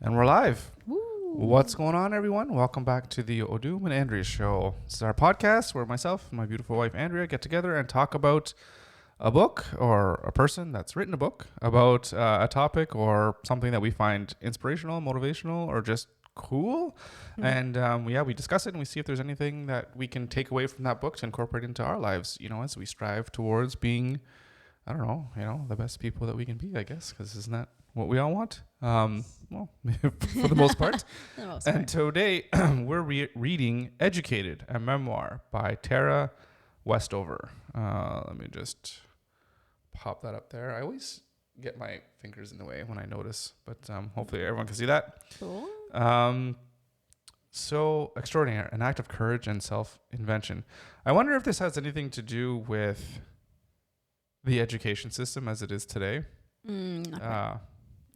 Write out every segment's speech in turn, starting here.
And we're live. Woo. What's going on, everyone? Welcome back to the Odum and Andrea show. This is our podcast where myself and my beautiful wife, Andrea, get together and talk about a book or a person that's written a book about a topic or something that we find inspirational, motivational, or just cool. And we discuss it and we see if there's anything that we can take away from that book to incorporate into our lives, as we strive towards being, the best people that we can be, I guess, because isn't that what we all want? For the most part. And today we're reading Educated, a memoir by Tara Westover. Let me just pop that up there. I always get my fingers in the way when I notice, but hopefully everyone can see that. Cool. So extraordinary, an act of courage and self-invention. I wonder if this has anything to do with the education system as it is today.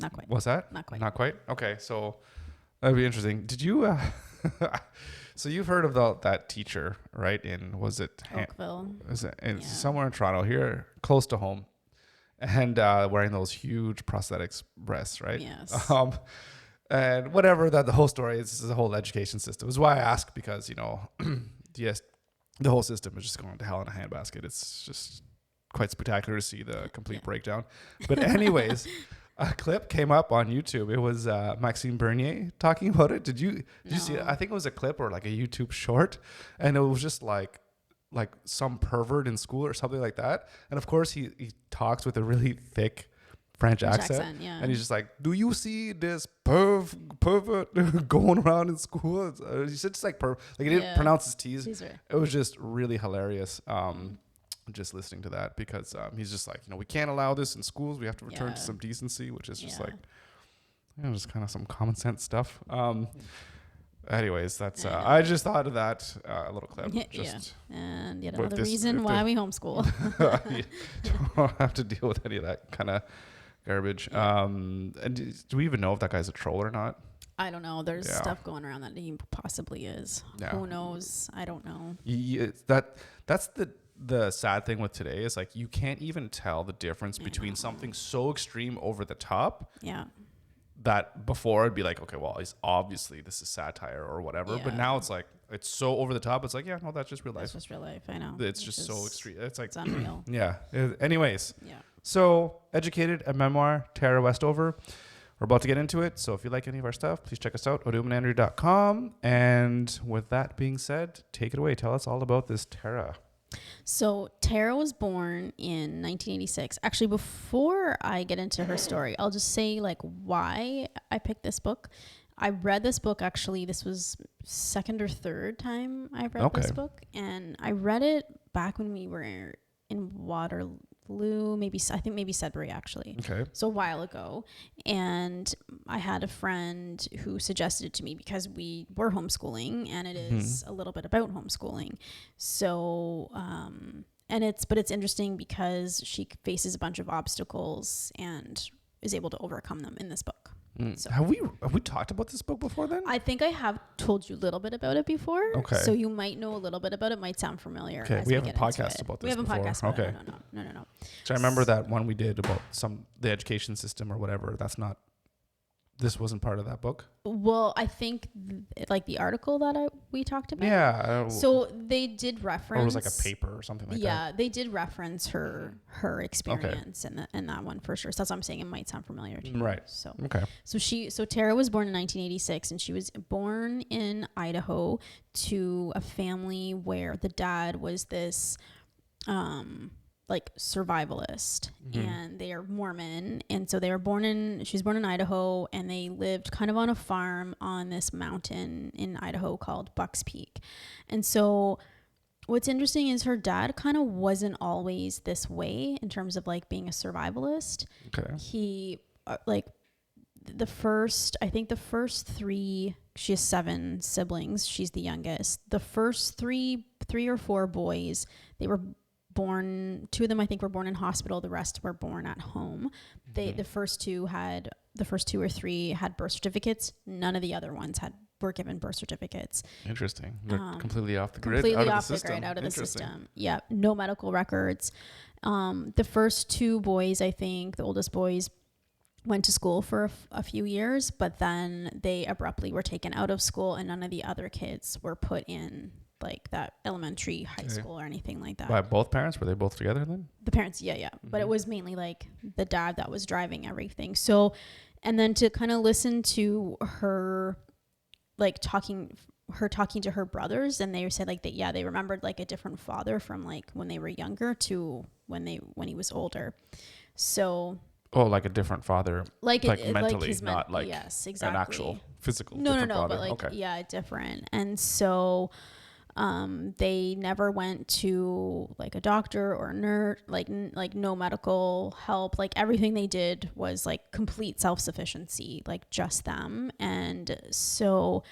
Not quite. What's that? Not quite. Not quite? Okay, so that'd be interesting. Did you, so you've heard of that teacher, right? Was it Oakville? Is it somewhere in Toronto here, close to home, and wearing those huge prosthetics breasts, right? Yes. And whatever the whole story is the whole education system. Is why I ask, because, yes, the whole system is just going to hell in a handbasket. It's just quite spectacular to see the complete breakdown. But anyways, a clip came up on YouTube. It was Maxime Bernier talking about it. Did you see it? I think it was a clip or like a YouTube short, and it was just like some pervert in school or something like that. And of course he talks with a really thick French accent, and he's just like, "Do you see this pervert going around in school?" He said just like he didn't pronounce his T's. It was just really hilarious. Just listening to that, because he's just like, we can't allow this in schools. We have to return to some decency, which is just like, just kind of some common sense stuff. Anyways, that's I just thought of that little clip. And yet another reason why we homeschool. You don't have to deal with any of that kind of garbage. And do we even know if that guy's a troll or not? I don't know. There's stuff going around that he possibly is. Who knows? I don't know. That's the sad thing with today is like you can't even tell the difference between something so extreme over the top. Yeah. That before it'd be like, okay, well, this is satire or whatever. Yeah. But now it's like it's so over the top. It's like, that's just real life. That's just real life. I know. It's just so extreme. It's like it's unreal. Yeah. Anyways. Yeah. So Educated, a memoir, Tara Westover. We're about to get into it. So if you like any of our stuff, please check us out, odumandandrea.com. And with that being said, take it away. Tell us all about this Tara. So Tara was born in 1986. Actually, before I get into her story, I'll just say why I picked this book. I read this book, actually, this was second or third time I read this book. And I read it back when we were in Waterloo, maybe Sudbury, actually. Okay. So a while ago. And I had a friend who suggested it to me because we were homeschooling, and it is a little bit about homeschooling. So, but it's interesting because she faces a bunch of obstacles and is able to overcome them in this book. So, have we talked about this book before then? I think I have told you a little bit about it before. Okay. So you might know a little bit about it. Might sound familiar. Okay. We haven't podcasted about this. We haven't podcasted about it. No. So I remember that one we did about the education system or whatever. This wasn't part of that book. Well, I think the article that we talked about. Yeah. So they did reference. Or it was like a paper or something like that. Yeah, they did reference her experience in that one for sure. So that's what I'm saying. It might sound familiar to you. Right. So So Tara was born in 1986, and she was born in Idaho to a family where the dad was this survivalist, and they are Mormon, and so she was born in Idaho, and they lived kind of on a farm on this mountain in Idaho called Bucks Peak. And so what's interesting is her dad kind of wasn't always this way in terms of being a survivalist. Okay. He the first three, she has 7 siblings, she's the youngest. The first three or four boys, they were born, 2 of them I think were born in hospital, the rest were born at home. The first 2 or 3 had birth certificates. None of the other ones were given birth certificates. Interesting. They're completely off the grid, out of the system. Yeah, no medical records. The first 2 boys, I think, the oldest boys, went to school for a few years, but then they abruptly were taken out of school, and none of the other kids were put in like that elementary, high school or anything like that. By both parents? Were they both together then? The parents, yeah. But it was mainly like the dad that was driving everything. So, and then to kind of listen to her, like talking to her brothers, and they said like that, yeah, they remembered like a different father from like when they were younger to when he was older. So. Oh, like a different father, like mentally, like his not like yes, exactly. an actual physical. No, father. but like okay. yeah, different. And so, they never went to like a doctor or a nurse, like no medical help. Like everything they did was like complete self-sufficiency, like just them. And so,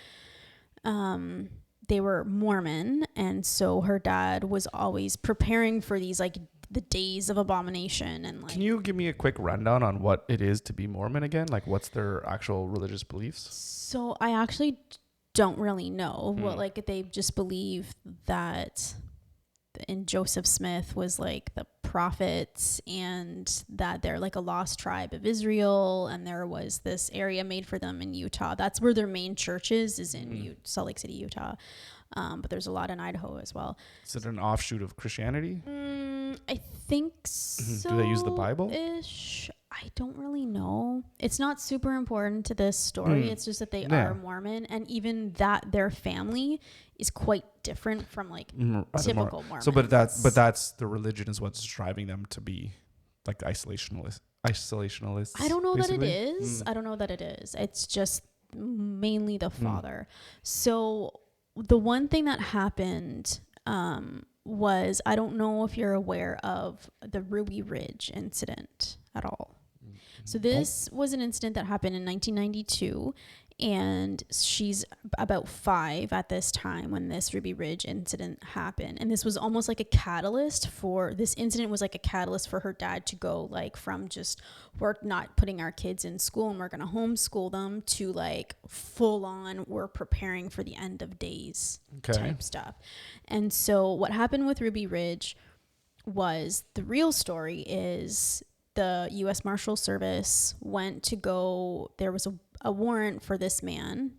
they were Mormon, and so her dad was always preparing for these like the days of abomination. And like, can you give me a quick rundown on what it is to be Mormon again? Like, what's their actual religious beliefs? So I actually don't really know. What like they just believe that in Joseph Smith was like the prophet, and that they're like a lost tribe of Israel, and there was this area made for them in Utah. That's where their main church is in Salt Lake City, Utah. But there's a lot in Idaho as well. Is it an offshoot of Christianity? I think so. Do they use the Bible? Ish. I don't really know. It's not super important to this story. It's just that they are Mormon, and even that their family is quite different from like typical Mormons. So, but that's the religion is what's driving them to be like isolationalists. I don't know basically. that it is. I don't know that it is. It's just mainly the father. So the one thing that happened was, I don't know if you're aware of the Ruby Ridge incident at all. So this was an incident that happened in 1992, and she's about 5 at this time when this Ruby Ridge incident happened. And this was almost like a catalyst for, this incident was like a catalyst for her dad to go like from just, we're not putting our kids in school and we're going to homeschool them, to like full on, we're preparing for the end of days type stuff. And so what happened with Ruby Ridge was, the real story is, the U.S. Marshal Service went to go, there was a warrant for this man.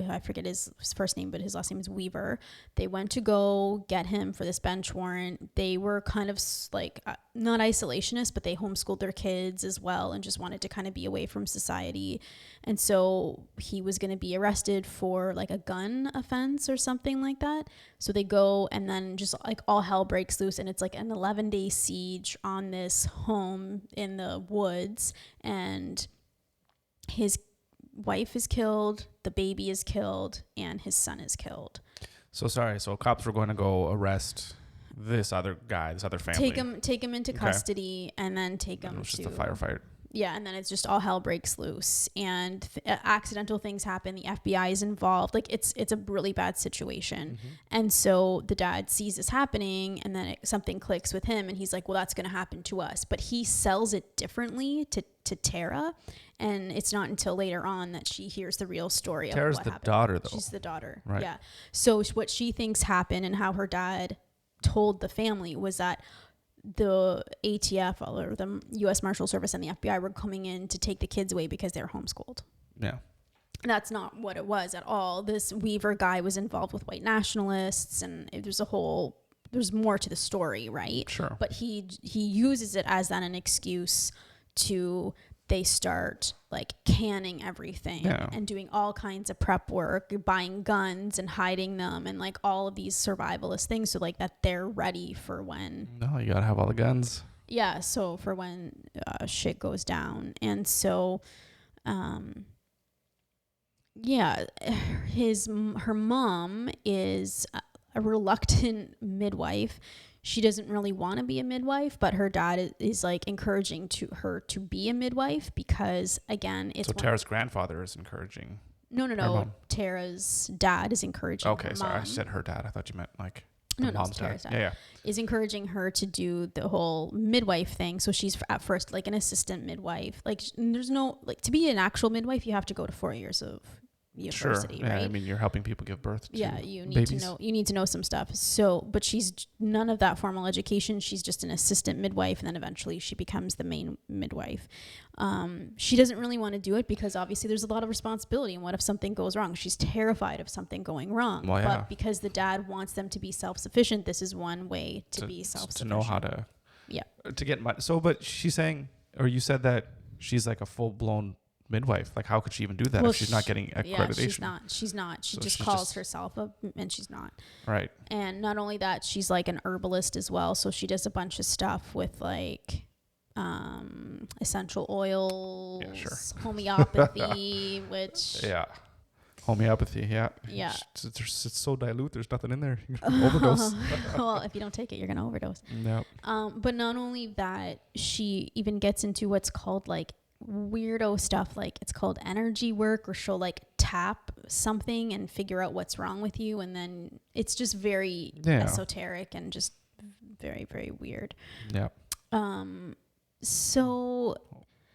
I forget his first name, but his last name is Weaver. They went to go get him for this bench warrant. They were kind of like, not isolationist, but they homeschooled their kids as well, and just wanted to kind of be away from society. And so he was going to be arrested for like a gun offense or something like that. So they go, and then just like all hell breaks loose, and it's like an 11-day siege on this home in the woods, and his wife is killed, the baby is killed, and his son is killed. So cops were going to go arrest this other guy, this other family. Take him into custody, and then take him to... It was just a firefight. Yeah, and then it's just all hell breaks loose, and accidental things happen. The FBI is involved. Like it's a really bad situation. And so the dad sees this happening, and then something clicks with him, and he's like, well, that's going to happen to us. But he sells it differently to Tara, and it's not until later on that she hears the real story of what happened. Tara's the daughter, though. She's the daughter, right? Yeah. So what she thinks happened, and how her dad told the family, was that the ATF, or the U.S. Marshal Service, and the FBI were coming in to take the kids away because they were homeschooled. Yeah. That's not what it was at all. This Weaver guy was involved with white nationalists, and there's more to the story, right? Sure. But he uses it as then an excuse to, they start like canning everything and doing all kinds of prep work, buying guns and hiding them, and like all of these survivalist things, so like that they're ready for when... No, you gotta have all the guns. Yeah, so for when shit goes down. And so, her mom is a reluctant midwife. She doesn't really want to be a midwife, but her dad is like encouraging her to be a midwife, because again, it's... So Tara's grandfather is encouraging. No. Tara's dad is encouraging her mom. Sorry, I said her dad. I thought you meant like mom's dad. Yeah. Is encouraging her to do the whole midwife thing. So she's at first like an assistant midwife. Like there's no, like, to be an actual midwife, you have to go to 4 years of university, Yeah, right? I mean, you're helping people give birth to you need babies. you need to know some stuff. So, but she's none of that formal education. She's just an assistant midwife, and then eventually she becomes the main midwife. She doesn't really want to do it because obviously there's a lot of responsibility, and what if something goes wrong? She's terrified of something going wrong. Well, yeah. But because the dad wants them to be self-sufficient, this is one way to be self-sufficient. To know how to to get money. So, but she's saying, or you said that she's like a full-blown midwife. Like, how could she even do that if she's not getting accreditation? Yeah, she's not. She So just she's calls herself and she's not. Right. And not only that, she's like an herbalist as well. So she does a bunch of stuff with like essential oils, homeopathy, which homeopathy. Yeah. It's so dilute. There's nothing in there. You can overdose. Well, if you don't take it, you're gonna overdose. No. But not only that, she even gets into what's called like weirdo stuff, like it's called energy work, or she'll like tap something and figure out what's wrong with you, and then it's just very esoteric and just very, very weird. Yeah. So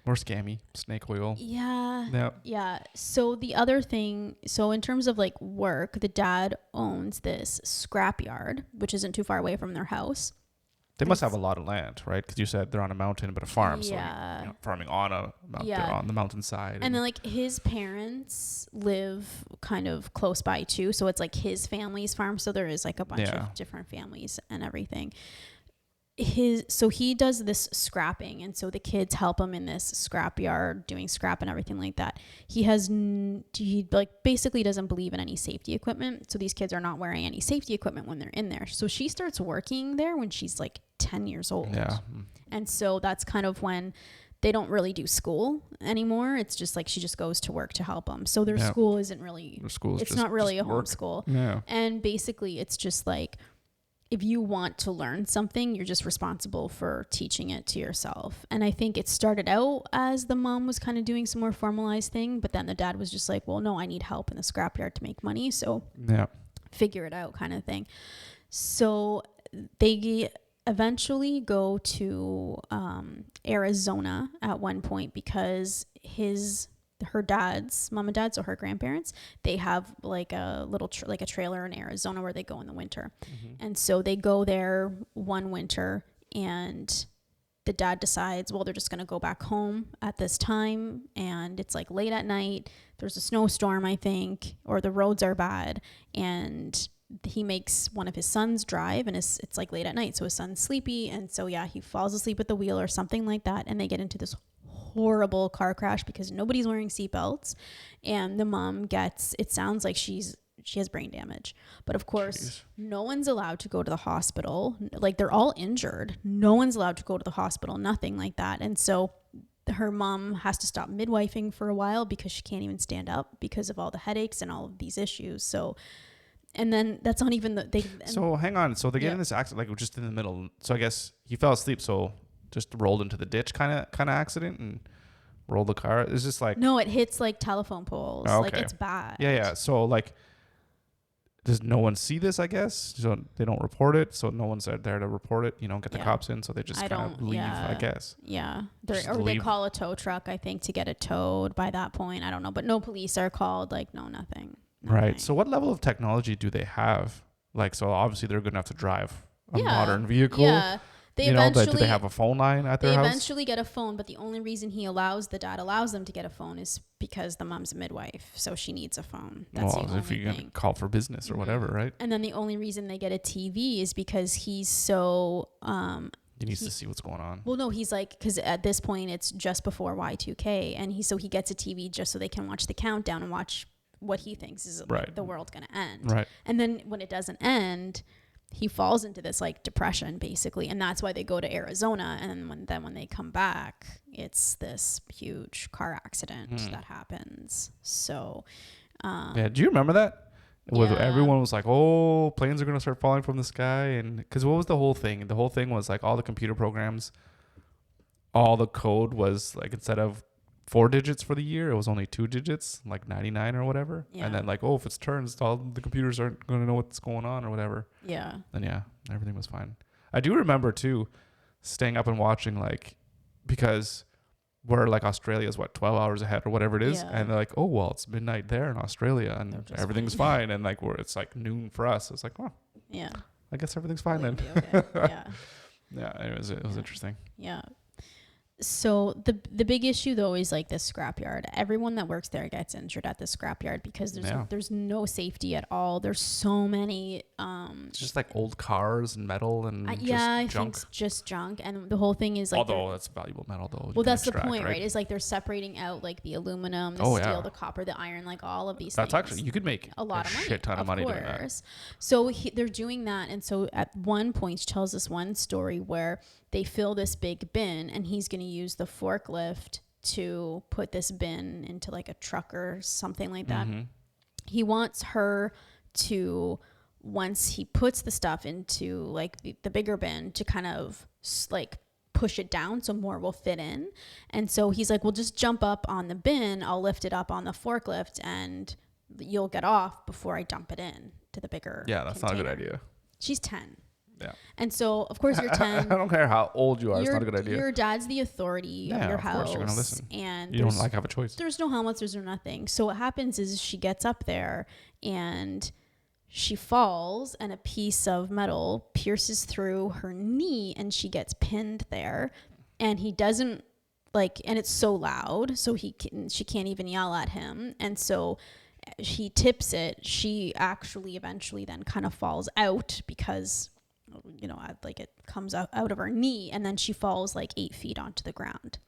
more scammy, snake oil. Yeah. So the other thing, so in terms of like work, the dad owns this scrapyard, which isn't too far away from their house. They must have a lot of land, right? Because you said they're on a mountain, but a farm. So farming on a mountain, they're on the mountainside. And then like his parents live kind of close by too. So it's like his family's farm. So there is like a bunch of different families and everything. So he does this scrapping, and so the kids help him in this scrapyard doing scrap and everything like that. He like basically doesn't believe in any safety equipment, so these kids are not wearing any safety equipment when they're in there. So she starts working there when she's like 10 years old. And so that's kind of when they don't really do school anymore. It's just like she just goes to work to help them. So their school isn't really, it's not really a homeschool. And basically it's just like, if you want to learn something, you're just responsible for teaching it to yourself. And I think it started out as the mom was kind of doing some more formalized thing, but then the dad was just like, well, no, I need help in the scrapyard to make money. So figure it out kind of thing. So they eventually go to Arizona at one point because her dad's mom and dad, so her grandparents, they have like a little like a trailer in Arizona where they go in the winter. And so they go there one winter, and the dad decides, well, they're just going to go back home at this time, and it's like late at night, there's a snowstorm, I think, or the roads are bad, and he makes one of his sons drive, and it's like late at night, so his son's sleepy, and so he falls asleep at the wheel or something like that, and they get into this horrible car crash because nobody's wearing seatbelts, and the mom it sounds like she has brain damage, but of course no one's allowed to go to the hospital. Like, they're all injured, no one's allowed to go to the hospital, nothing like that. And so her mom has to stop midwifing for a while because she can't even stand up because of all the headaches and all of these issues. So, and then that's not even so hang on, so they get in this accident like just in the middle, so I guess he fell asleep, so just rolled into the ditch kind of accident and rolled the car. It's just like, no, it hits like telephone poles. Okay. Like, it's bad. Yeah. So like, does no one see this, I guess? So they don't report it. So no one's there to report it, get the cops in. So they just kind of leave, I guess. Yeah. They call a tow truck, I think, to get it towed by that point. I don't know. But no police are called. Like, no, nothing. Right. So what level of technology do they have? Like, so obviously they're going to have to drive a modern vehicle. Yeah. Do they have a phone line at their house? They eventually get a phone, but the only reason the dad allows them to get a phone is because the mom's a midwife, so she needs a phone. That's the only thing. If you're going to call for business or whatever, right? And then the only reason they get a TV is because he's so... he needs to see what's going on. Well, no, he's like, because at this point it's just before Y2K, and he gets a TV just so they can watch the countdown and watch what he thinks is like the world going to end. Right. And then when it doesn't end, he falls into this like depression basically, and that's why they go to Arizona. And when they come back, it's this huge car accident that happens. So do you remember that? Everyone was like, oh, planes are gonna start falling from the sky, and because what was the whole thing? The whole thing was like all the computer programs, all the code was like, instead of 4 digits for the year, it was only 2 digits, like 99 or whatever. And then like, if it turns, all the computers aren't going to know what's going on or whatever. Then everything was fine. I do remember too staying up and watching, like, because where like Australia is 12 hours ahead or whatever it is, Yeah. and they're like, oh well, it's midnight there in Australia and They're just everything's fine, and like where it's like noon for us, it's like, well, Yeah. I guess everything's fine then. Okay. Yeah. Yeah, it was interesting. Yeah. So the big issue though is like the scrapyard. Everyone that works there gets injured at the scrapyard because there's no safety at all. There's so many it's just like old cars and metal and I junk. think it's just junk, and the whole thing is like, Although that's valuable metal though. Well, that's the point, right? Is like they're separating out like the aluminum, the steel, the copper, the iron, like all of these that's things. actually, you could make a lot of money, shit ton of money doing that. So they're doing that, and so at one point she tells us one story where they fill this big bin, and he's going to use the forklift to put this bin into like a truck or something like that. Mm-hmm. He wants her to, once he puts the stuff into like the bigger bin, to kind of like push it down so more will fit in. And so he's like, well, just jump up on the bin, I'll lift it up on the forklift, and you'll get off before I dump it in to the bigger that's container. not a good idea. She's 10. Yeah. And so, of course, you're 10. I don't care how old you are. It's not a good idea. Your dad's the authority of your house. Of course you're going to listen. And you don't have a choice. There's no helmets. There's no nothing. So what happens is she gets up there and she falls, and a piece of metal pierces through her knee, and she gets pinned there. And he doesn't and it's so loud, so she can't even yell at him. And so he tips it. She actually eventually then kind of falls out because, it comes out of her knee, and then she falls like 8 feet onto the ground.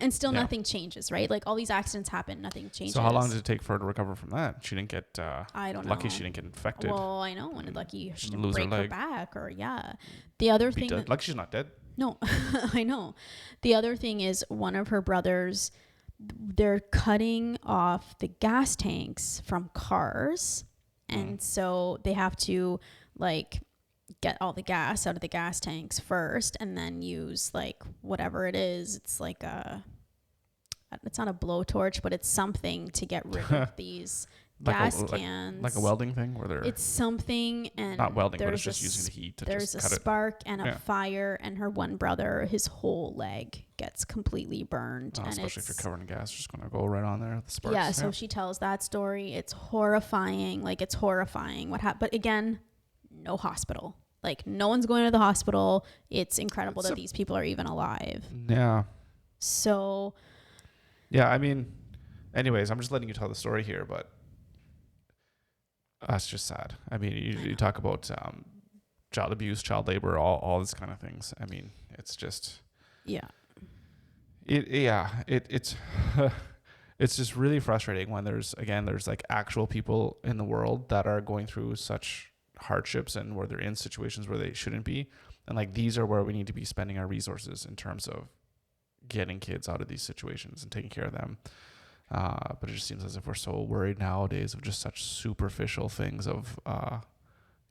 And still nothing changes, right? Like all these accidents happen, nothing changes. So how long did it take for her to recover from that? She didn't get I don't lucky know. she didn't get infected. Well, I know. When lucky she didn't lose her break her leg. back The other thing lucky she's not dead. No, I know. The other thing is one of her brothers, they're cutting off the gas tanks from cars. And so they have to get all the gas out of the gas tanks first, and then use whatever it is. It's it's not a blowtorch, but it's something to get rid of these gas cans. Like a welding thing where they're... It's something, and not welding, but it's just using the heat to there's just cut a spark and a fire, and her one brother, his whole leg gets completely burned. And especially if you're covered in gas, just going to go right on there. The sparks. Yeah, so she tells that story. It's horrifying. It's horrifying what happened. But again, no hospital. No one's going to the hospital. It's incredible that these people are even alive. Yeah. So... Yeah, I mean, anyways, I'm just letting you tell the story here, but that's just sad. I mean, you talk about child abuse, child labor, all these kind of things. I mean, it's just... Yeah. It's it's just really frustrating when there's actual people in the world that are going through such hardships and where they're in situations where they shouldn't be. And these are where we need to be spending our resources in terms of getting kids out of these situations and taking care of them. But it just seems as if we're so worried nowadays of just such superficial things of, I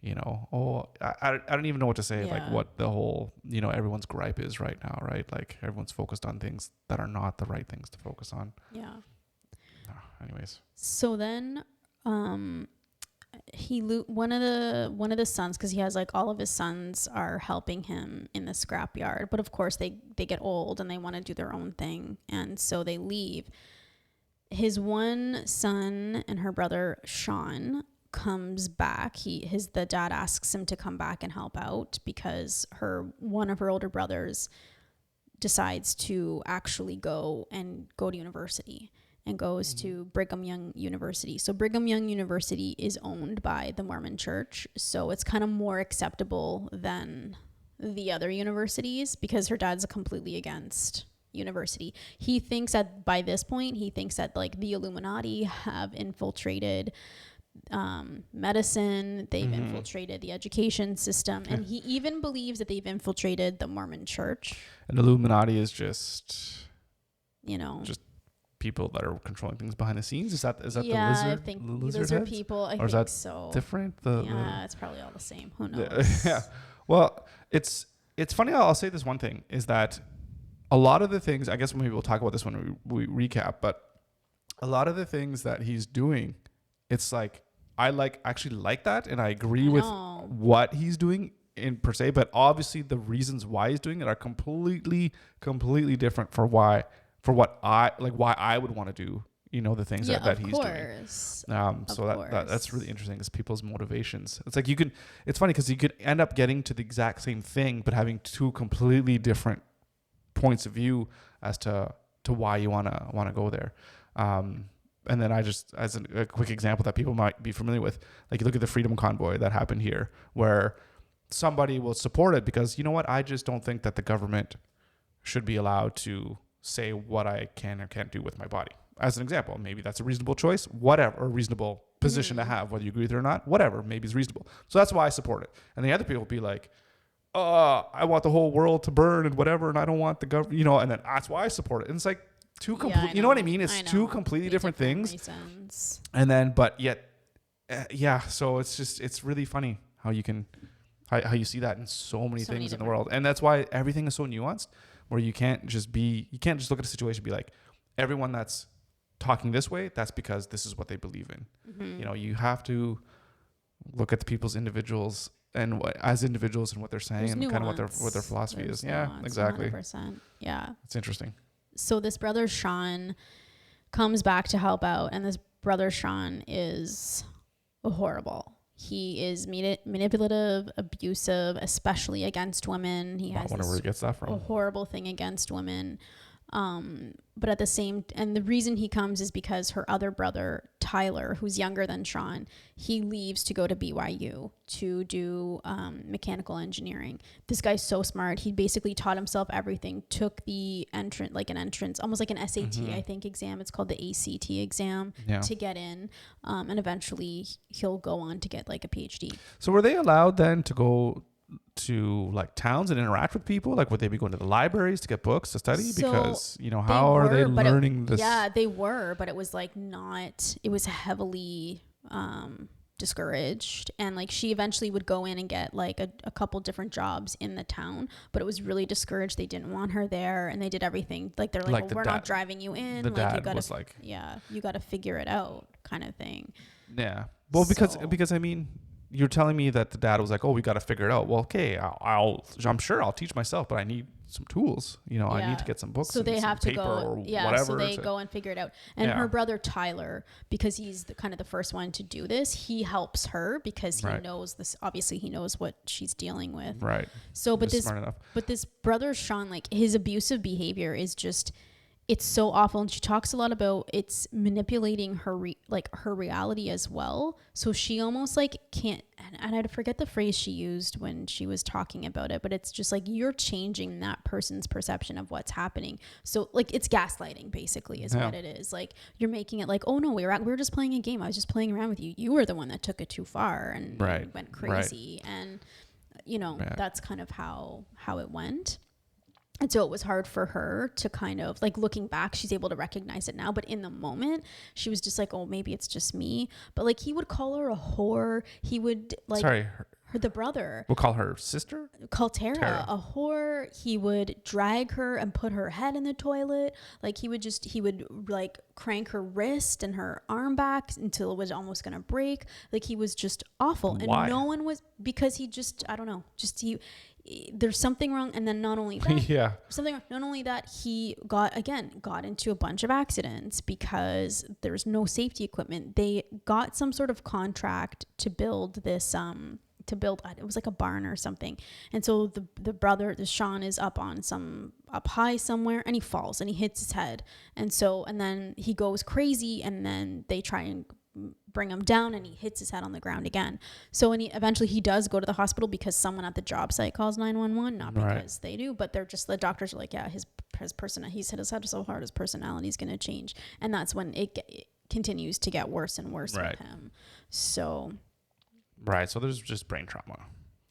don't even know what to say. Yeah. What the whole, everyone's gripe is right now, right? Everyone's focused on things that are not the right things to focus on. Yeah. Anyways. So then, one of the sons, because he has all of his sons are helping him in the scrapyard, but of course they get old and they want to do their own thing, and so they leave. His one son and her brother Shawn comes back. The dad asks him to come back and help out because one of her older brothers decides to actually go to university. And goes to Brigham Young University. So Brigham Young University is owned by the Mormon Church. So it's kind of more acceptable than the other universities because her dad's completely against university. He thinks that by this point, the Illuminati have infiltrated medicine. They've infiltrated the education system. And he even believes that they've infiltrated the Mormon Church. And Illuminati is just... just people that are controlling things behind the scenes. Is that the lizard? I think lizard heads? people. I or think is that so. Different. It's probably all the same. Who knows? Yeah. Well, it's funny. I'll say this one thing is that a lot of the things. I guess maybe we'll talk about this when we recap. But a lot of the things that he's doing, it's I actually like that, and I agree with what he's doing in per se, but obviously the reasons why he's doing it are completely different why I would want to do, you know, the things that he's doing. So that's really interesting, is people's motivations. It's like it's funny because you could end up getting to the exact same thing, but having two completely different points of view as to why you want to go there. And then as a quick example that people might be familiar with, like you look at the Freedom Convoy that happened here, where somebody will support it because, you know what, I just don't think that the government should be allowed to say what I can or can't do with my body. As an example, maybe that's a reasonable choice, whatever, or reasonable position to have, whether you agree with it or not, whatever, maybe it's reasonable. So that's why I support it. And the other people will be like, I want the whole world to burn and whatever, and I don't want the government, you know, and then that's why I support it. And it's like, you know what I mean? It's two completely different things. Reasons. And then, but yet, so it's really funny how you see that in so many things in the world. And that's why everything is so nuanced, where you can't just look at a situation and be like, everyone that's talking this way, that's because this is what they believe in. Mm-hmm. You know, you have to look at the people's individuals and as individuals and what they're saying. There's and nuance. Kind of what their philosophy is. Yeah, exactly. 100%. Yeah. It's interesting. So this brother Shawn comes back to help out, and this brother Shawn is horrible. He is manipulative, abusive, especially against women. He has I wonder where he gets that from. A horrible thing against women. But at the reason he comes is because her other brother, Tyler, who's younger than Shawn, he leaves to go to BYU to do mechanical engineering. This guy's so smart. He basically taught himself everything, took the entrance, almost like an SAT, I think, exam. It's called the ACT exam to get in. And eventually he'll go on to get like a PhD. So were they allowed then to go to like towns and interact with people? Like, would they be going to the libraries to get books to study? Because, you know, how are they learning this? Yeah, they were, but it was like it was heavily discouraged. And like she eventually would go in and get like a couple different jobs in the town, but it was really discouraged. They didn't want her there, and they did everything. Like they're like, well, we're not driving you in. The like, dad was like, you got to figure it out, kind of thing. Yeah. Well, because I mean, you're telling me that the dad was like, oh, we got to figure it out. Well, okay, I'm sure I'll teach myself, but I need some tools. You know, I need to get some books. So they have to go, whatever. So they go and figure it out. And her brother Tyler, because he's kind of the first one to do this, he helps her because he knows this. Obviously, he knows what she's dealing with. Right. So, but this brother Shawn, like his abusive behavior is just. It's so awful, and she talks a lot about it's manipulating her her reality as well. So she almost like can't, and I forget the phrase she used when she was talking about it, but it's just like you're changing that person's perception of what's happening. So like it's gaslighting basically is what it is. Like you're making it like, oh no, we were just playing a game. I was just playing around with you. You were the one that took it too far and went crazy, and you know that's kind of how it went. And so it was hard for her to kind of like looking back, she's able to recognize it now. But in the moment, she was just like, oh, maybe it's just me. But like he would call her a whore. He would like the brother. We'll call her sister? Call Tara a whore. He would drag her and put her head in the toilet. Like he would like crank her wrist and her arm back until it was almost going to break. Like he was just awful. And why? No one was, because he just, I don't know, there's something wrong. And then not only that, not only that, he got into a bunch of accidents because there's no safety equipment. They got some sort of contract to build this, it was like a barn or something. And so the brother, Shawn, is up high somewhere, and he falls and he hits his head. And then he goes crazy, and then they try and bring him down, and he hits his head on the ground again. So eventually he does go to the hospital because someone at the job site calls 911, not because they do, but they're just, the doctors are like, yeah, his he's hit his head so hard, his personality is going to change. And that's when it continues to get worse and worse with him. So. Right. So there's just brain trauma.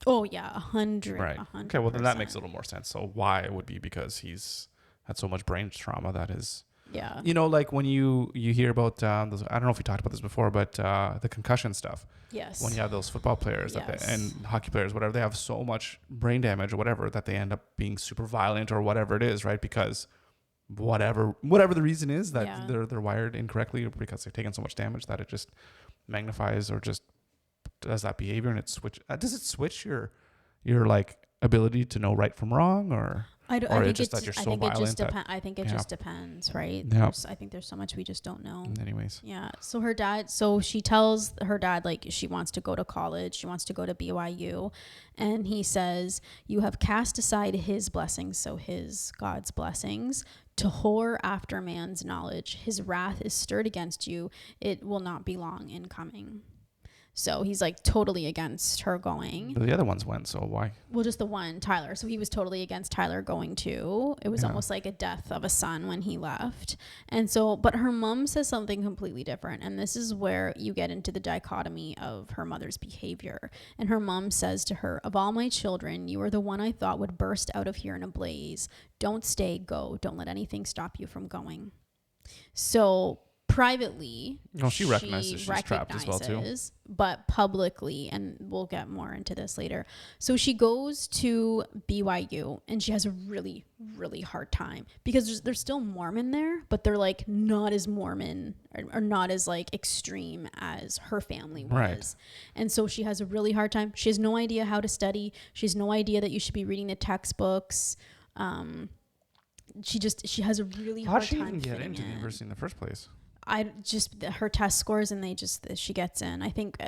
Oh yeah. 100. Right. 100%. Okay. Well, then that makes a little more sense. So why it would be because he's had so much brain trauma that is. Yeah. You know, like when you hear about I don't know if we talked about this before, but the concussion stuff. Yes. When you have those football players and hockey players, whatever, they have so much brain damage or whatever that they end up being super violent or whatever it is, right? Because whatever the reason is that they're wired incorrectly, or because they've taken so much damage that it just magnifies or just does that behavior, and does it switch your your like ability to know right from wrong, or I think just that you're so I think violent? I think it just depends, right? Yeah. I think there's so much we just don't know. Anyways. Yeah. So she tells her dad, like, she wants to go to college. She wants to go to BYU. And he says, you have cast aside his blessings, so his God's blessings, to whore after man's knowledge. His wrath is stirred against you. It will not be long in coming. So he's like totally against her going. The other ones went, so why? Well, just the one, Tyler. So he was totally against Tyler going too. It was almost like a death of a son when he left. And so, but her mom says something completely different. And this is where you get into the dichotomy of her mother's behavior. And her mom says to her, of all my children, you are the one I thought would burst out of here in a blaze. Don't stay, go. Don't let anything stop you from going. So privately, she recognizes she's trapped as well too, but publicly, and we'll get more into this later. So she goes to BYU and she has a really, really hard time because there's still Mormon there, but they're like not as Mormon or not as like extreme as her family was. Right. And so she has a really hard time. She has no idea how to study. She has no idea that you should be reading the textbooks. She has a really hard time. How'd she even get into the university in the first place? Her test scores, and she gets in. I think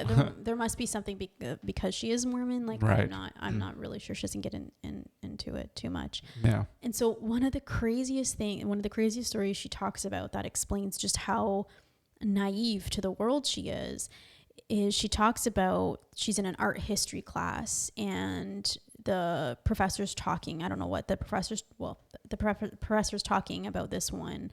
there must be something because she is Mormon. Like, right. I'm not really sure. She doesn't get into it too much. Yeah. And so one of the craziest stories she talks about that explains just how naive to the world she is she talks about she's in an art history class and the professor's talking. I don't know what the professor's talking about this one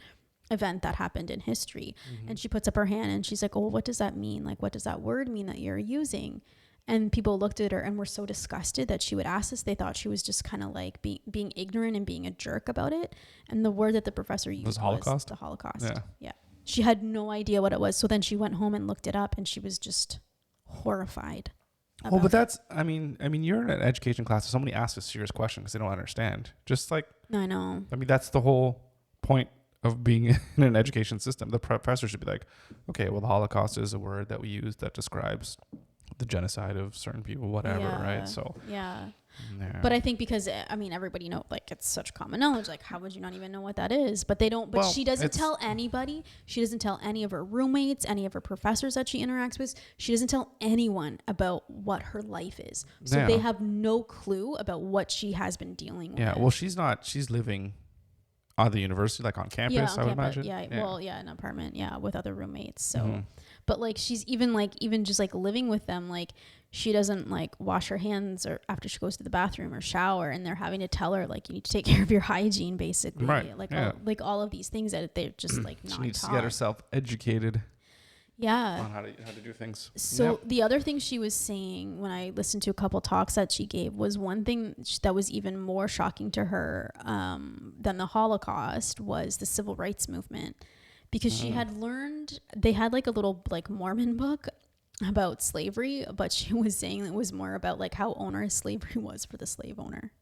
event that happened in history. Mm-hmm. And she puts up her hand and she's like, oh, what does that mean? Like, what does that word mean that you're using? And people looked at her and were so disgusted that she would ask this. They thought she was just kind of like being ignorant and being a jerk about it. And the word that the professor used was Holocaust? The Holocaust. Yeah. She had no idea what it was. So then she went home and looked it up and she was just horrified. Well, but that's, I mean, you're in an education class. If somebody asks a serious question because they don't understand, just like, I know. I mean, that's the whole point of being in an education system. The professor should be like, okay, well, the Holocaust is a word that we use that describes the genocide of certain people, whatever, right? So yeah. But I think because everybody know, like, it's such common knowledge. Like, how would you not even know what that is? But they don't. But she doesn't tell anybody. She doesn't tell any of her roommates, any of her professors that she interacts with. She doesn't tell anyone about what her life is. So they have no clue about what she has been dealing with. Yeah. Well, she's not. She's living on the university, like on campus, I would imagine. Yeah. Well, yeah, an apartment. Yeah, with other roommates. So, but like she's even just like living with them, like. She doesn't like wash her hands or after she goes to the bathroom or shower, and they're having to tell her like you need to take care of your hygiene, basically. Right. Like all of these things that they're just like not she needs taught. to get herself educated. Yeah. On how to do things. So the other thing she was saying when I listened to a couple talks that she gave was one thing that was even more shocking to her than the Holocaust was the civil rights movement, because she had learned they had like a little like Mormon book about slavery, but she was saying it was more about like how onerous slavery was for the slave owner.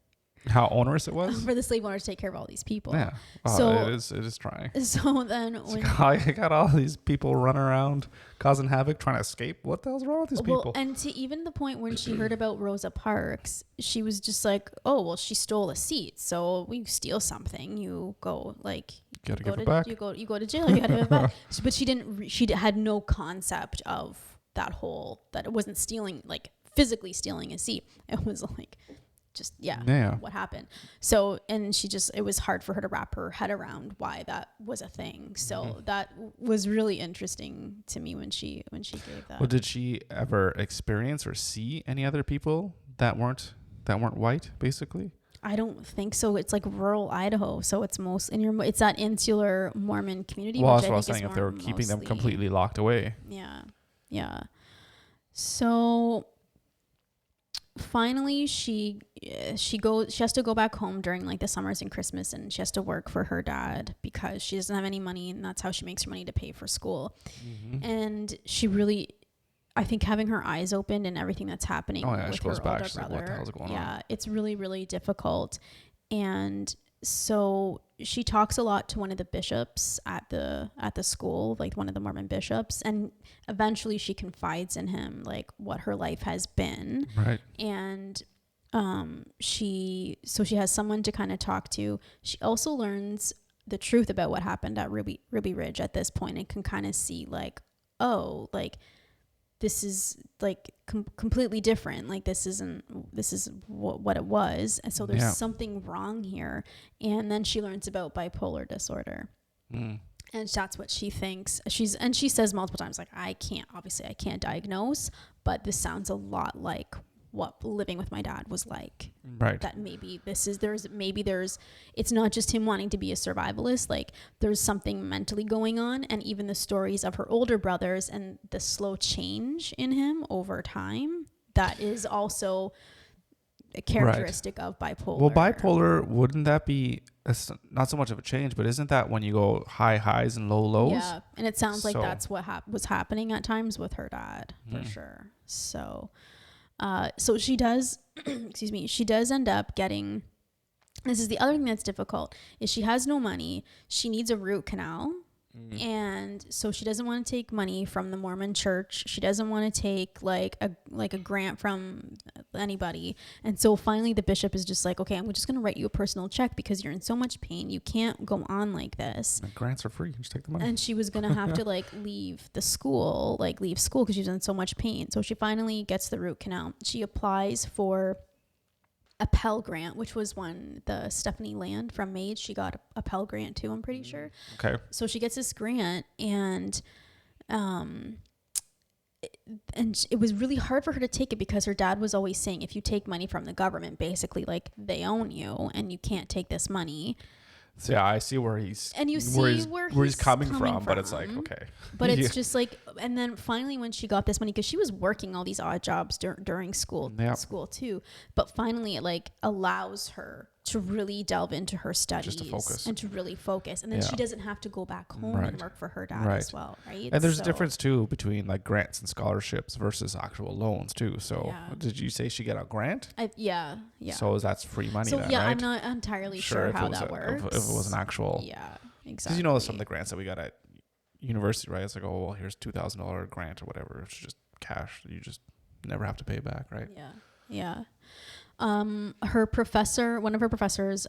How onerous it was? For the slave owner to take care of all these people. Yeah. So it is trying. So then I got all these people running around causing havoc, trying to escape. What the hell's wrong with these people? And to even the point when she heard about Rosa Parks, she was just like, oh, well, she stole a seat. So when you steal something, you go like you gotta give it back. You go to jail, you gotta give it back. But she had no concept of that it wasn't stealing, like physically stealing a seat. It was like just what happened. So and it was hard for her to wrap her head around why that was a thing. So that was really interesting to me when she gave that. Well, did she ever experience or see any other people that weren't white, basically? I don't think so. It's like rural Idaho, so it's it's that insular Mormon community. Well, that's what I was saying. If they were keeping them completely locked away. Yeah. So finally she has to go back home during like the summers and Christmas, and she has to work for her dad because she doesn't have any money, and that's how she makes her money to pay for school. And she really, I think, having her eyes opened and everything that's happening with she goes her back. older She's brother. like, what the hell's going on? Yeah, it's really, really difficult. And so she talks a lot to one of the bishops at the school, like one of the Mormon bishops, and eventually she confides in him like what her life has been. Right. And she has someone to kind of talk to. She also learns the truth about what happened at Ruby Ridge at this point, and can kind of see like, oh, like this is like completely different. Like this is what it was. And so there's something wrong here. And then she learns about bipolar disorder. And that's what she thinks. She says multiple times, like, I can't diagnose, but this sounds a lot like what living with my dad was like. Right. That maybe it's not just him wanting to be a survivalist. Like there's something mentally going on. And even the stories of her older brothers and the slow change in him over time, that is also a characteristic of bipolar. Well, bipolar, wouldn't that be not so much of a change, but isn't that when you go high highs and low lows? Yeah. And it sounds like that's what was happening at times with her dad, for sure. So she does, she does end up getting, this is the other thing that's difficult, is she has no money. She needs a root canal. And so she doesn't want to take money from the Mormon church. She doesn't want to take like a grant from anybody. And so finally the bishop is just like, okay, I'm just going to write you a personal check because you're in so much pain. You can't go on like this. And grants are free. Just take the money. And she was going to have to like leave school because she was in so much pain. So she finally gets the root canal. She applies for a Pell Grant, which was when the Stephanie Land from Mage, she got a Pell Grant too, I'm pretty sure. Okay. So she gets this grant, and it was really hard for her to take it because her dad was always saying, if you take money from the government, basically like they own you and you can't take this money. So yeah, I see where he's where he's coming from, but it's like, okay. But it's just like, and then finally when she got this money, because she was working all these odd jobs during school too, but finally it like allows her to really delve into her studies and to really focus. And then she doesn't have to go back home and work for her dad as well, right? And there's a difference too between like grants and scholarships versus actual loans too. So did you say she got a grant? Yeah. So that's free money then, right? I'm not entirely sure how that works. If it was an actual... Yeah, exactly. Because you know some of the grants that we got at university, right? It's like, oh, well, here's $2,000 grant or whatever. It's just cash. You just never have to pay back, right? Yeah. One of her professors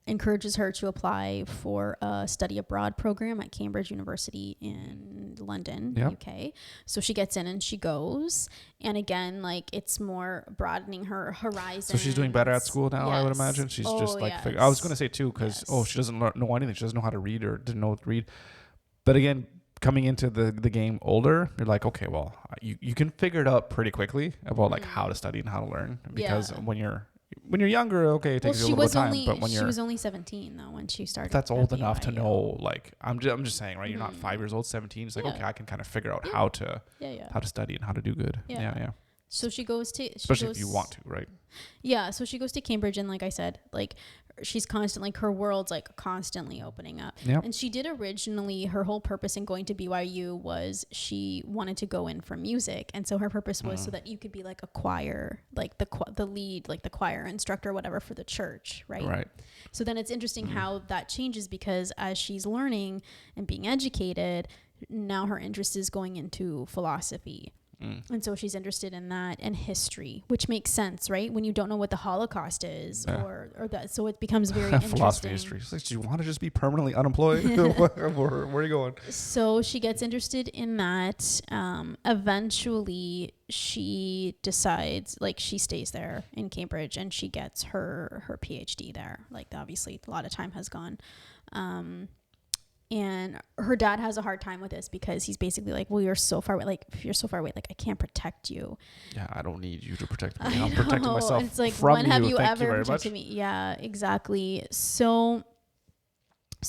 encourages her to apply for a study abroad program at Cambridge University in London, UK. So she gets in and she goes. And again, like it's more broadening her horizon. So she's doing better at school now, I would imagine. She's just like, I was going to say too, because, she doesn't know anything. She doesn't know how to read or didn't know how to read. But again, coming into the game older, you're like, okay, well, you can figure it out pretty quickly about like how to study and how to learn, because when you're younger, okay, it takes you a little bit of time. But when she was only 17 though when she started. That's old enough to know. Like I'm just saying, right? You're not 5 years old, 17. It's like okay, I can kind of figure out how to study and how to do good. Yeah. So she goes to, especially if you want to, right? Yeah. So she goes to Cambridge, and like I said, like she's constantly, like her world's like constantly opening up. Yep. And she did originally, her whole purpose in going to BYU was she wanted to go in for music. And so her purpose was so that you could be like a choir, like the lead, like the choir instructor or whatever for the church. Right. So then it's interesting how that changes, because as she's learning and being educated, now her interest is going into philosophy. And so she's interested in that and history, which makes sense, right? When you don't know what the Holocaust is or that, so it becomes very interesting. Philosophy, history. It's like, do you want to just be permanently unemployed? Where are you going? So she gets interested in that. Eventually, she decides, like, she stays there in Cambridge and she gets her PhD there. Like, obviously, a lot of time has gone. And her dad has a hard time with this because he's basically like, well, you're so far away. Like, if you're so far away, like, I can't protect you. Yeah, I don't need you to protect me. I'm protecting myself. It's like, from when have you Thank ever protected me? Yeah, exactly. So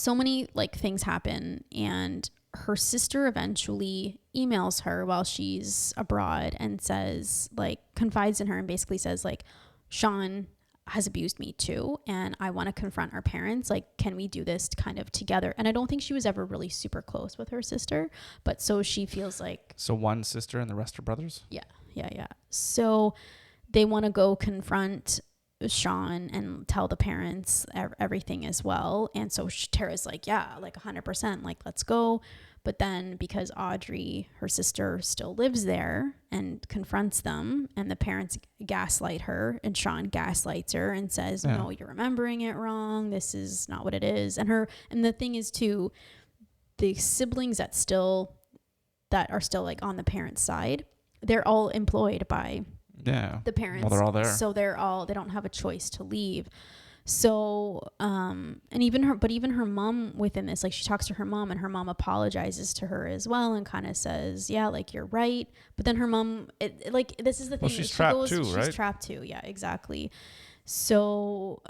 many like things happen, and her sister eventually emails her while she's abroad and says, like, confides in her and basically says, like, Shawn has abused me too, and I want to confront our parents. Like, can we do this kind of together? And I don't think she was ever really super close with her sister, but so she feels like... So one sister and the rest are brothers? Yeah. So they want to go confront Shawn and tell the parents everything as well. And so Tara's like, yeah, like 100%, like, let's go. But then because Audrey, her sister, still lives there and confronts them, and the parents gaslight her, and Shawn gaslights her and says, no, you're remembering it wrong. This is not what it is. And the thing is too, the siblings that are still like on the parents' side, they're all employed by the parents. Well, they're all there. So they don't have a choice to leave. So, and even her mom within this, like she talks to her mom, and her mom apologizes to her as well and kind of says, yeah, like you're right. But then her mom, like, this is the thing. Well, she's trapped too, right? She's trapped too. Yeah, exactly. So,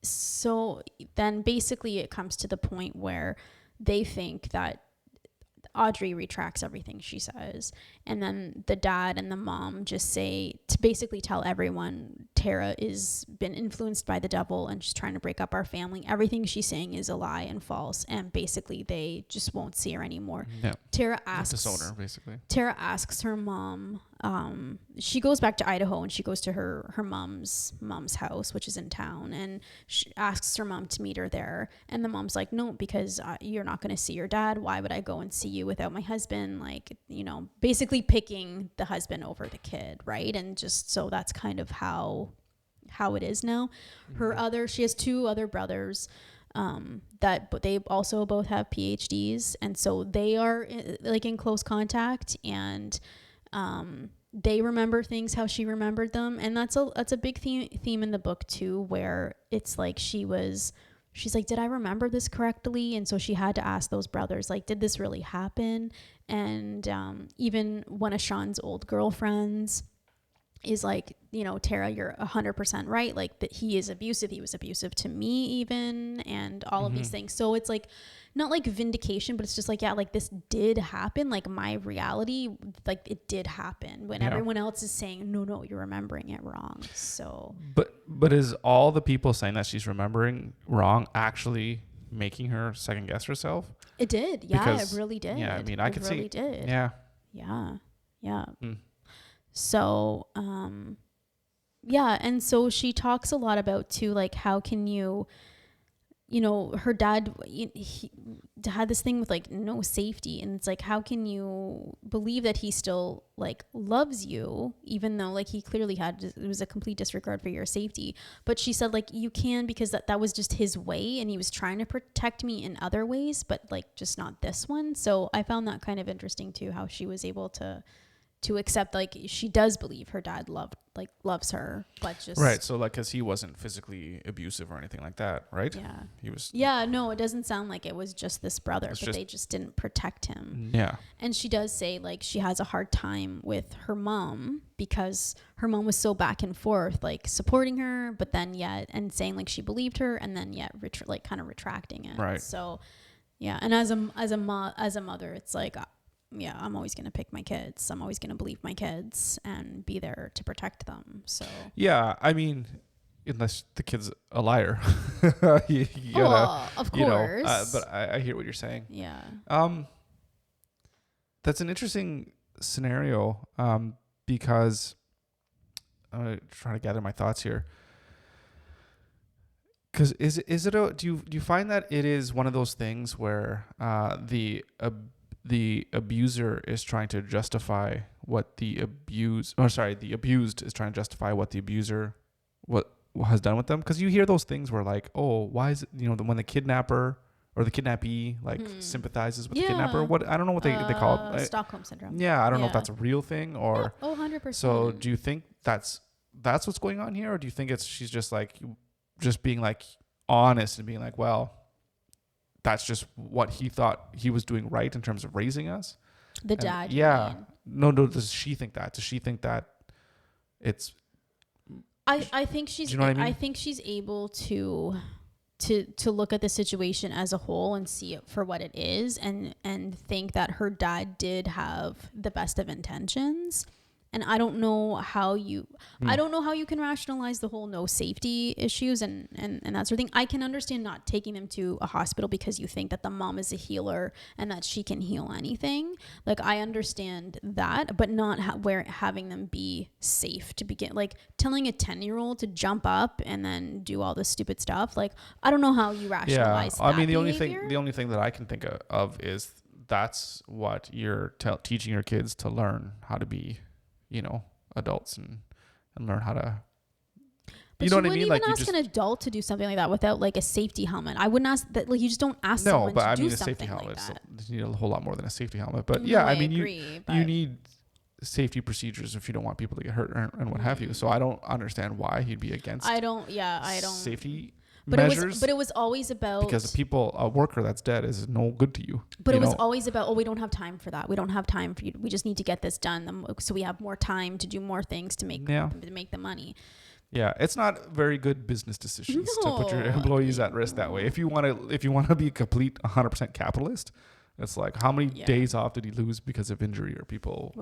so then basically it comes to the point where they think that Audrey retracts everything she says, and then the dad and the mom just say, to basically tell everyone, Tara is been influenced by the devil and she's trying to break up our family. Everything she's saying is a lie and false, and basically they just won't see her anymore. Yeah. Tara asks her mom, she goes back to Idaho and she goes to her mom's house, which is in town, and she asks her mom to meet her there, and the mom's like, no, because you're not going to see your dad. Why would I go and see you without my husband? Like, you know, basically picking the husband over the kid, right? And just so that's kind of how it is now. She has two other brothers but they also both have PhDs, and so they are like in close contact, and they remember things how she remembered them, and that's a big theme in the book too, where it's like she's like, did I remember this correctly? And so she had to ask those brothers, like, did this really happen? And even one of Shawn's old girlfriends is like, you know, Tara, you're 100% right. Like, that he is abusive. He was abusive to me even, and all of these things. So it's like, not like vindication, but it's just like, yeah, like this did happen. Like my reality, like it did happen, when everyone else is saying, no, you're remembering it wrong. So, but is all the people saying that she's remembering wrong actually making her second guess herself? It did. Yeah, because, it really did. Yeah. I mean, I could see. It really did. Yeah. Yeah. Yeah. So, yeah. And so she talks a lot about too, like, how can you know, her dad, he had this thing with like no safety, and it's like, how can you believe that he still like loves you, even though like he clearly it was a complete disregard for your safety. But she said, like, you can, because that was just his way, and he was trying to protect me in other ways, but like just not this one. So I found that kind of interesting too, how she was able to accept, like, she does believe her dad loves her, but just right. So like, cause he wasn't physically abusive or anything like that, right? Yeah, he was. Yeah, no, it doesn't sound like it was just this brother, but they just didn't protect him. Yeah. And she does say, like, she has a hard time with her mom, because her mom was so back and forth, like supporting her, but then and saying like she believed her, and then like kind of retracting it. Right. So yeah, and as a mother, it's like, yeah, I'm always going to pick my kids. I'm always going to believe my kids and be there to protect them. So yeah, I mean, unless the kid's a liar, you gotta, of course. You know, but I hear what you're saying. Yeah. That's an interesting scenario, because I'm trying to gather my thoughts here. Because do you find that it is one of those things where the abuser is trying to justify what the abused is trying to justify what the abuser has done with them? Because you hear those things where like, oh, why is it, you know, when the kidnapper or the kidnappee like sympathizes with the kidnapper, I don't know what they call it. Stockholm syndrome. Yeah, I don't know if that's a real thing or. Yeah. 100%. So do you think that's what's going on here, or do you think she's just like being like honest and being like, well, that's just what he thought he was doing right in terms of raising us? The dad. Yeah. No. Does she think that? Does she think that it's? I think she's. Do you know what I mean? I think she's able to look at the situation as a whole and see it for what it is, and think that her dad did have the best of intentions, And I don't know how you can rationalize the whole no safety issues and that sort of thing. I can understand not taking them to a hospital because you think that the mom is a healer and that she can heal anything. Like, I understand that, but not having them be safe to begin. Like, telling a 10-year-old to jump up and then do all this stupid stuff. Like, I don't know how you rationalize that. I mean, the behavior. only thing that I can think of is that's what you're teaching your kids to learn how to be, adults and learn how to, but you know what I mean? Like, you wouldn't even ask an adult to do something like that without like a safety helmet. I wouldn't ask that. Like, you just don't ask someone to do something like that. You need a whole lot more than a safety helmet. But No, I mean, agree, you need safety procedures if you don't want people to get hurt and what have you. So I don't understand why he'd be against. I don't safety measures. But it was always about, because a worker that's dead is no good to you. But it was always about, we don't have time for that. We don't have time for you. We just need to get this done, so we have more time to do more things to make the money. Yeah, it's not very good business decisions to put your employees at risk that way. If you want to be a complete 100% capitalist, it's like, how many days off did he lose because of injury or people,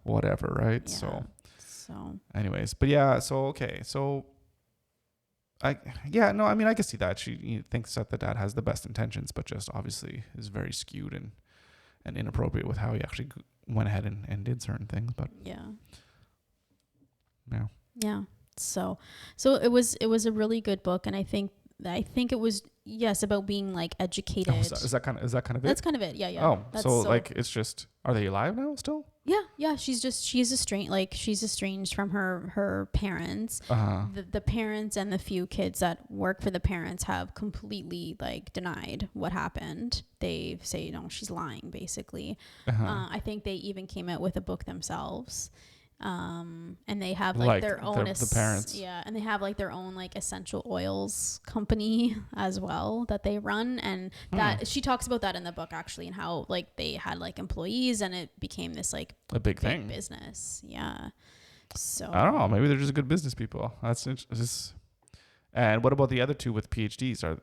whatever, right? Yeah. So anyways, but I can see that she thinks that the dad has the best intentions, but just obviously is very skewed and inappropriate with how he actually went ahead and did certain things. But yeah. So it was a really good book, and I think it was about being like educated. Oh, is that kind of it? That's kind of it. Yeah. Oh, so like, it's just, are they alive now still? Yeah. She's estranged from her parents. The parents and the few kids that work for the parents have completely like denied what happened. They say, she's lying, basically. I think they even came out with a book themselves. And they have like their own the parents, and they have like their own like essential oils company as well that they run, and that she talks about that in the book actually, and how like they had like employees and it became this like a big thing business. So I don't know, maybe they're just good business people. That's interesting. And what about the other two with PhDs? So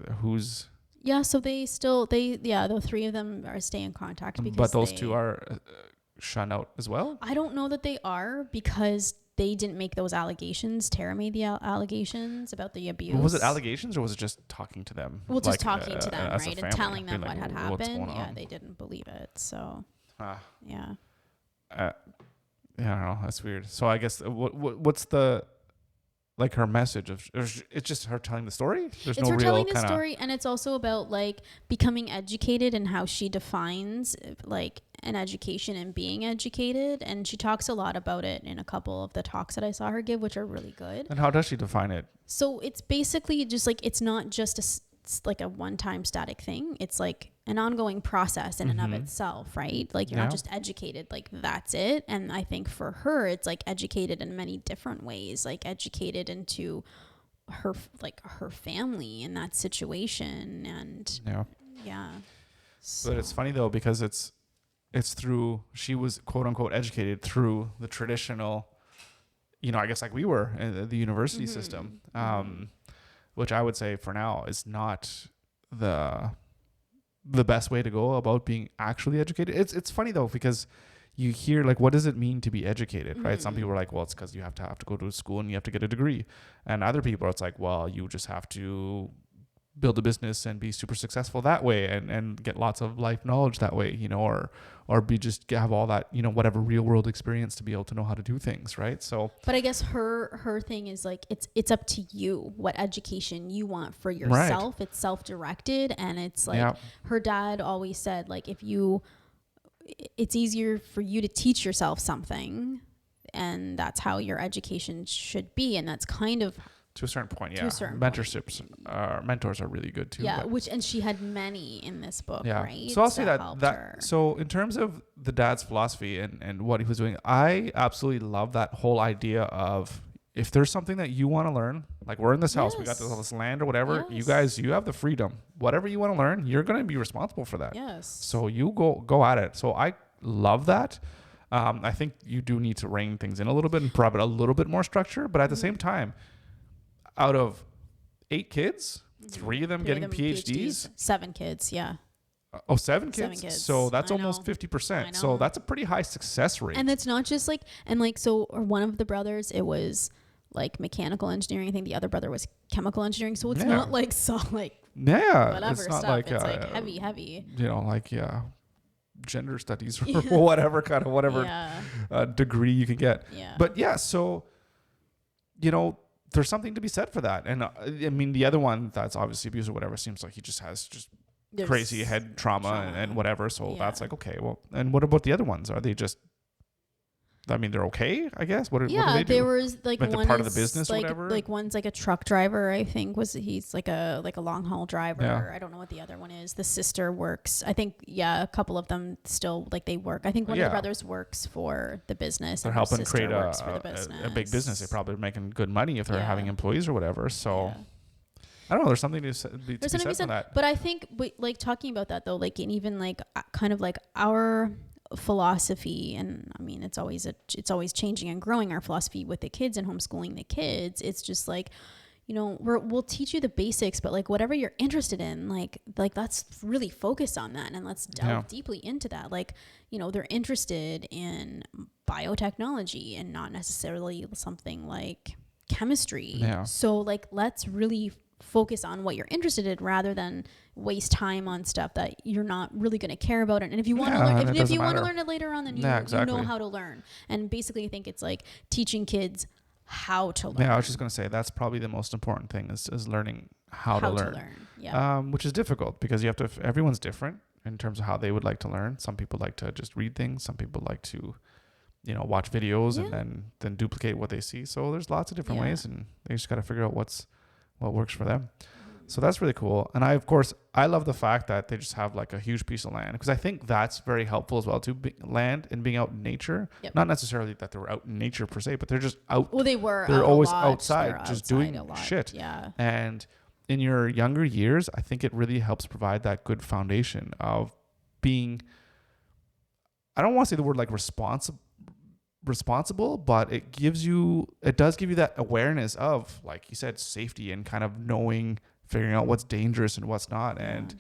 the three of them are stay in contact, but those two are shun out as well? I don't know that they are, because they didn't make those allegations. Tara made the allegations about the abuse. Was it allegations, or was it just talking to them? Well, just talking to them, right? And telling them what had happened. Yeah, they didn't believe it. So, yeah. I don't know. That's weird. So I guess what's the, like, her message of, it's just her telling the story? There's no real telling the story, and it's also about like becoming educated and how she defines like an education and being educated, and she talks a lot about it in a couple of the talks that I saw her give, which are really good. And how does she define it? So it's basically just like, it's not just like a one-time static thing. It's like an ongoing process in and of itself, right? Like, you're not just educated, like that's it. And I think for her, it's like educated in many different ways, like educated into her family in that situation. And But it's funny though, because it's through, she was quote unquote educated through the traditional, I guess like we were in the university system, which I would say for now is not the best way to go about being actually educated. It's funny though, because you hear like, what does it mean to be educated, right? Some people are like, well, it's because you have to go to school and you have to get a degree. And other people, it's like, well, you just have to build a business and be super successful that way, and get lots of life knowledge that way, or be just have all that, whatever real world experience to be able to know how to do things, right? So, but I guess her thing is like, it's up to you what education you want for yourself. Right. It's self-directed, and it's like her dad always said, like, it's easier for you to teach yourself something, and that's how your education should be, and that's kind of, to a certain point, mentorships, mentors are really good too. Yeah, and she had many in this book, right? So I'll say that. So in terms of the dad's philosophy and what he was doing, I absolutely love that whole idea of, if there's something that you want to learn, like we're in this house, we got this land or whatever, you guys, you have the freedom. Whatever you want to learn, you're going to be responsible for that. Yes. So you go at it. So I love that. I think you do need to rein things in a little bit and provide a little bit more structure, but at the same time, out of 8 kids, 3 of them getting PhDs. 7 kids, yeah. Oh, seven kids? 7 kids. So that's I almost know. 50%. So that's a pretty high success rate. And it's not just like, and like, so or one of the brothers, it was like mechanical engineering. I think the other brother was chemical engineering. So it's not like, so like, whatever it's not stuff. like, It's like heavy. You know, like, gender studies or whatever kind of, whatever degree you can get. Yeah. But so, you know, there's something to be said for that. And I mean, the other one that's obviously abuse or whatever seems like he just has There's crazy head trauma. And whatever. So that's like, okay, well, and what about the other ones? Are they just, I mean, they're okay, I guess. What do they do? There was like they're one part of the business or like, whatever? Like one's like a truck driver, I think he's like a long haul driver. Yeah. I don't know what the other one is. The sister works. I think, a couple of them still like they work. I think one of the brothers works for the business. They're and helping create a big business. They're probably making good money if they're having employees or whatever. So I don't know. There's something to be said for that. But I think, like talking about that though, like, and even like kind of like our philosophy, and I mean it's always changing and growing, our philosophy with the kids and homeschooling the kids. It's just like, you know, we'll teach you the basics, but like whatever you're interested in, like let's really focus on that and let's delve deeply into that. Like, you know, they're interested in biotechnology and not necessarily something like chemistry. So like let's really focus on what you're interested in rather than waste time on stuff that you're not really going to care about. And if you want to learn, if you want to learn it later on, then you know how to learn. And basically I think it's like teaching kids how to learn. I was just going to say that's probably the most important thing is learning how to learn. Which is difficult because you have to, everyone's different in terms of how they would like to learn. Some people like to just read things. Some people like to, you know, watch videos and then duplicate what they see. So there's lots of different ways, and they just got to figure out what works for them. So that's really cool. And I love the fact that they just have like a huge piece of land, because I think that's very helpful as well too. Land and being out in nature, not necessarily that they were out in nature per se, but they're just out. Well, they're always outside, just doing shit. Yeah. And in your younger years, I think it really helps provide that good foundation of being, I don't want to say the word like responsible, but it does give you that awareness of, like you said, safety and kind of figuring out what's dangerous and what's not, and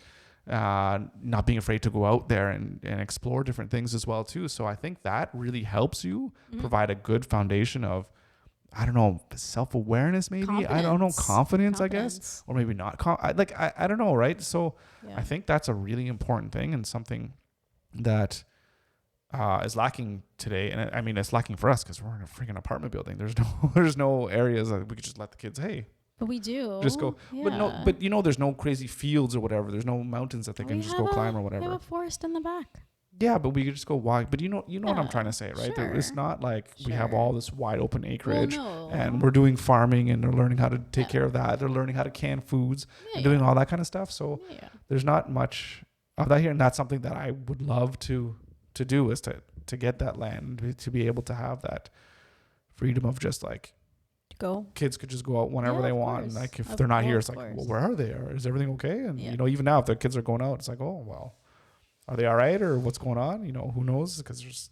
not being afraid to go out there and explore different things as well too. So I think that really helps you provide a good foundation of, I don't know, self-awareness, maybe. I don't know, confidence, I guess, or maybe not. I don't know, right? So I think that's a really important thing and something that is lacking today. And I mean, it's lacking for us because we're in a freaking apartment building. There's no areas that we could just let the kids, but we do just go. But you know, there's no crazy fields or whatever. There's no mountains that they can just go climb or whatever. We have a forest in the back. Yeah, but we could just go walk. But you know what I'm trying to say, right? Sure. It's not like we have all this wide open acreage and we're doing farming and they're learning how to take care of that. They're learning how to can foods and doing all that kind of stuff. So there's not much of that here. And that's something that I would love to do, is to get that land, to be able to have that freedom of just like, go. Kids could just go out whenever they want. And like, if they're not here, it's like, well, where are they? Or is everything okay? And you know, even now, if the kids are going out, it's like, oh, well, are they all right? Or what's going on? You know, who knows? Because there's